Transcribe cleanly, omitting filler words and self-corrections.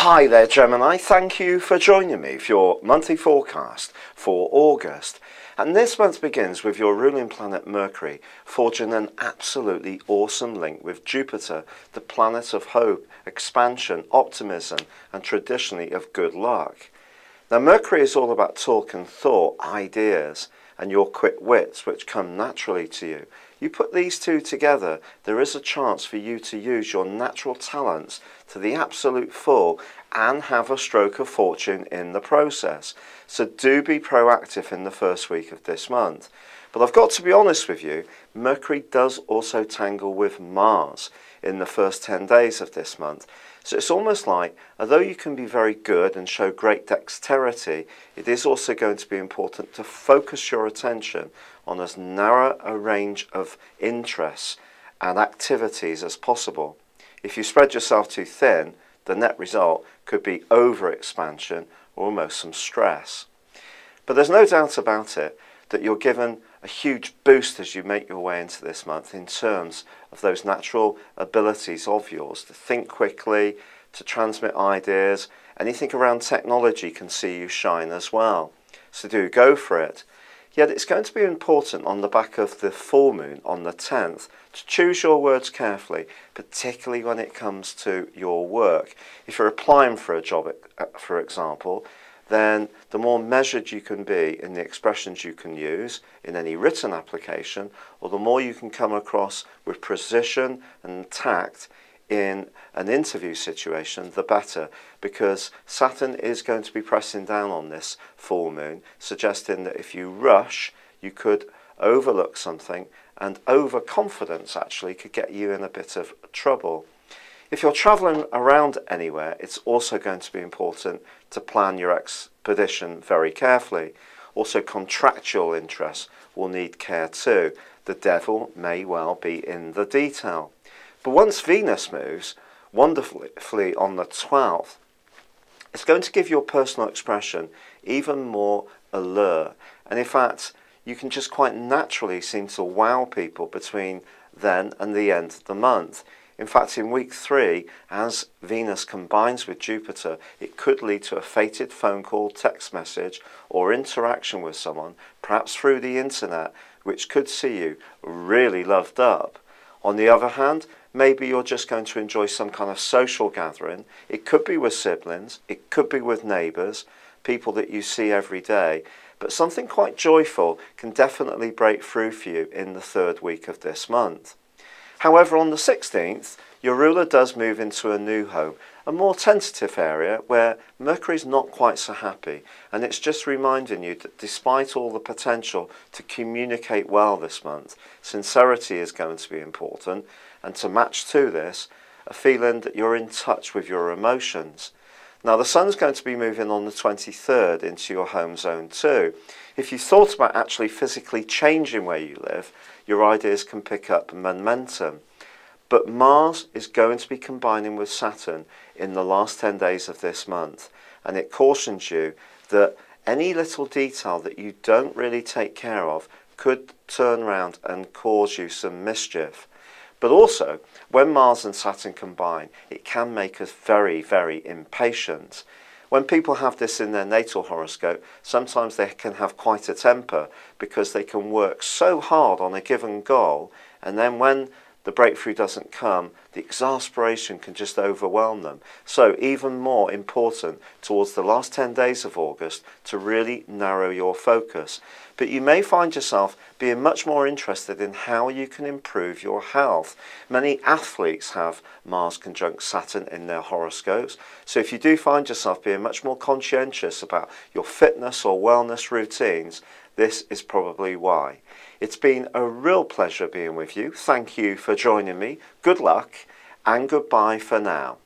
Hi there, Gemini. Thank you for joining me for your monthly forecast for August. And this month begins with your ruling planet Mercury forging an absolutely awesome link with Jupiter, the planet of hope, expansion, optimism, and traditionally of good luck. Now, Mercury is all about talk and thought, ideas, and your quick wits, which come naturally to you. You put these two together, there is a chance for you to use your natural talents to the absolute full and have a stroke of fortune in the process. So do be proactive in the first week of this month. But I've got to be honest with you, Mercury does also tangle with Mars in the first 10 days of this month. So it's almost like, although you can be very good and show great dexterity, it is also going to be important to focus your attention on as narrow a range of interests and activities as possible. If you spread yourself too thin, the net result could be overexpansion or almost some stress. But there's no doubt about it that you're given a huge boost as you make your way into this month in terms of those natural abilities of yours to think quickly, to transmit ideas. Anything around technology can see you shine as well. So do go for it. Yet it's going to be important on the back of the full moon on the 10th to choose your words carefully, particularly when it comes to your work. If you're applying for a job, for example, then the more measured you can be in the expressions you can use in any written application, or the more you can come across with precision and tact in an interview situation, the better, because Saturn is going to be pressing down on this full moon, suggesting that if you rush, you could overlook something, and overconfidence actually could get you in a bit of trouble. If you're travelling around anywhere, it's also going to be important to plan your expedition very carefully. Also, contractual interests will need care too. The devil may well be in the detail. But once Venus moves wonderfully on the 12th, it's going to give your personal expression even more allure. And in fact, you can just quite naturally seem to wow people between then and the end of the month. In fact, in week 3, as Venus combines with Jupiter, it could lead to a fated phone call, text message, or interaction with someone, perhaps through the internet, which could see you really loved up. On the other hand, maybe you're just going to enjoy some kind of social gathering. It could be with siblings, it could be with neighbours, people that you see every day, but something quite joyful can definitely break through for you in the 3rd week of this month. However, on the 16th, your ruler does move into a new home, a more tentative area where Mercury's not quite so happy, and it's just reminding you that despite all the potential to communicate well this month, sincerity is going to be important, and to match to this, a feeling that you're in touch with your emotions. Now, the sun's going to be moving on the 23rd into your home zone too. If you thought about actually physically changing where you live, your ideas can pick up momentum. But Mars is going to be combining with Saturn in the last 10 days of this month, and it cautions you that any little detail that you don't really take care of could turn around and cause you some mischief. But also, when Mars and Saturn combine, it can make us very, very impatient. When people have this in their natal horoscope, sometimes they can have quite a temper because they can work so hard on a given goal, and then when the breakthrough doesn't come, the exasperation can just overwhelm them. So even more important towards the last 10 days of August to really narrow your focus. But you may find yourself being much more interested in how you can improve your health. Many athletes have Mars conjunct Saturn in their horoscopes. So if you do find yourself being much more conscientious about your fitness or wellness routines, this is probably why. It's been a real pleasure being with you. Thank you for joining me. Good luck and goodbye for now.